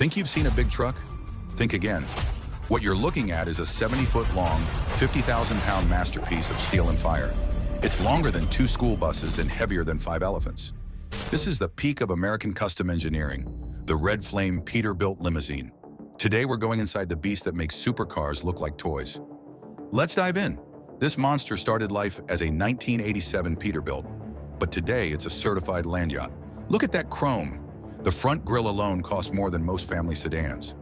Think you've seen a big truck? Think again. What you're looking at is a 70-foot-long, 50,000-pound masterpiece of steel and fire. It's longer than 2 school buses and heavier than 5 elephants. This is the peak of American custom engineering, the Red Flame Peterbilt Limousine. Today we're going inside the beast that makes supercars look like toys. Let's dive in. This monster started life as a 1987 Peterbilt, but today it's a certified land yacht. Look at that chrome. The front grille alone costs more than most family sedans.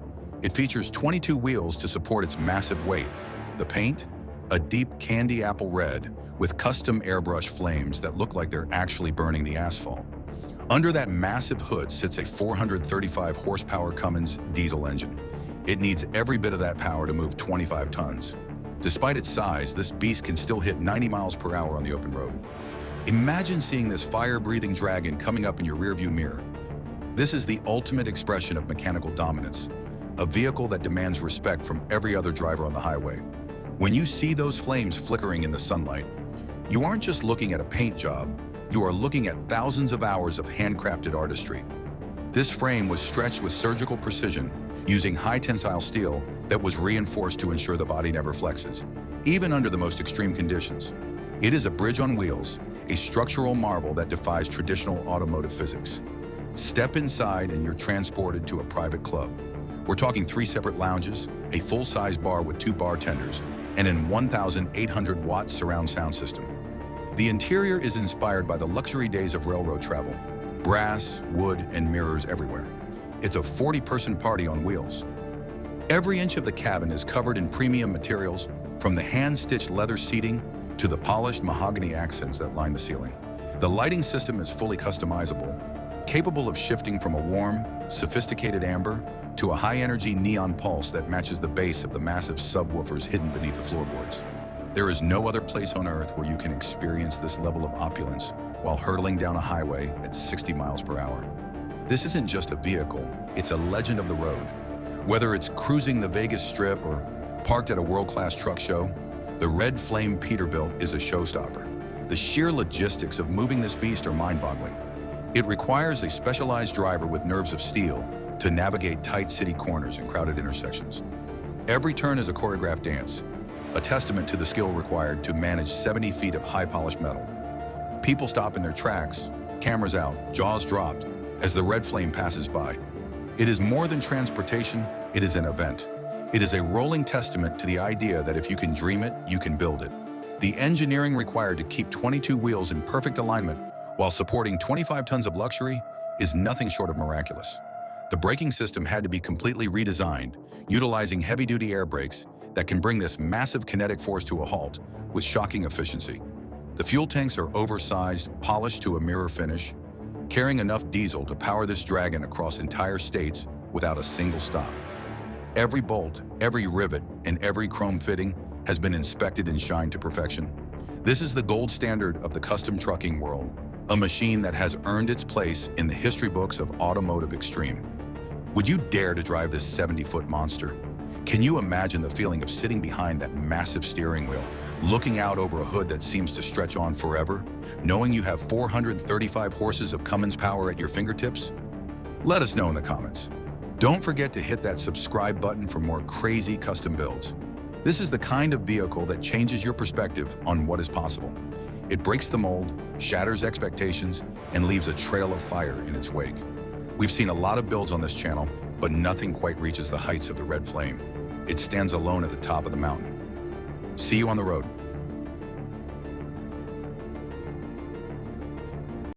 It features 22 wheels to support its massive weight. The paint? A deep candy apple red with custom airbrush flames that look like they're actually burning the asphalt. Under that massive hood sits a 435 horsepower Cummins diesel engine. It needs every bit of that power to move 25 tons. Despite its size, this beast can still hit 90 miles per hour on the open road. Imagine seeing this fire-breathing dragon coming up in your rearview mirror. This is the ultimate expression of mechanical dominance, a vehicle that demands respect from every other driver on the highway. When you see those flames flickering in the sunlight, you aren't just looking at a paint job, you are looking at thousands of hours of handcrafted artistry. This frame was stretched with surgical precision, using high-tensile steel that was reinforced to ensure the body never flexes, even under the most extreme conditions. It is a bridge on wheels, a structural marvel that defies traditional automotive physics. Step inside and you're transported to a private club. We're talking 3 separate lounges, a full-size bar with 2 bartenders, and an 1,800-watt surround sound system. The interior is inspired by the luxury days of railroad travel. Brass, wood, and mirrors everywhere. It's a 40-person party on wheels. Every inch of the cabin is covered in premium materials, from the hand-stitched leather seating to the polished mahogany accents that line the ceiling. The lighting system is fully customizable, capable of shifting from a warm, sophisticated amber to a high-energy neon pulse that matches the bass of the massive subwoofers hidden beneath the floorboards. There is no other place on Earth where you can experience this level of opulence while hurtling down a highway at 60 miles per hour. This isn't just a vehicle, it's a legend of the road. Whether it's cruising the Vegas Strip or parked at a world-class truck show, the Red Flame Peterbilt is a showstopper. The sheer logistics of moving this beast are mind-boggling. It requires a specialized driver with nerves of steel to navigate tight city corners and crowded intersections. Every turn is a choreographed dance, a testament to the skill required to manage 70 feet of high-polished metal. People stop in their tracks, cameras out, jaws dropped, as the red flame passes by. It is more than transportation, it is an event. It is a rolling testament to the idea that if you can dream it, you can build it. The engineering required to keep 22 wheels in perfect alignment while supporting 25 tons of luxury is nothing short of miraculous. The braking system had to be completely redesigned, utilizing heavy-duty air brakes that can bring this massive kinetic force to a halt with shocking efficiency. The fuel tanks are oversized, polished to a mirror finish, carrying enough diesel to power this dragon across entire states without a single stop. Every bolt, every rivet, and every chrome fitting has been inspected and shined to perfection. This is the gold standard of the custom trucking world, a machine that has earned its place in the history books of automotive extreme. Would you dare to drive this 70-foot monster? Can you imagine the feeling of sitting behind that massive steering wheel, looking out over a hood that seems to stretch on forever, knowing you have 435 horses of Cummins power at your fingertips? Let us know in the comments. Don't forget to hit that subscribe button for more crazy custom builds. This is the kind of vehicle that changes your perspective on what is possible. It breaks the mold, shatters expectations, and leaves a trail of fire in its wake. We've seen a lot of builds on this channel, but nothing quite reaches the heights of the Red Flame. It stands alone at the top of the mountain. See you on the road.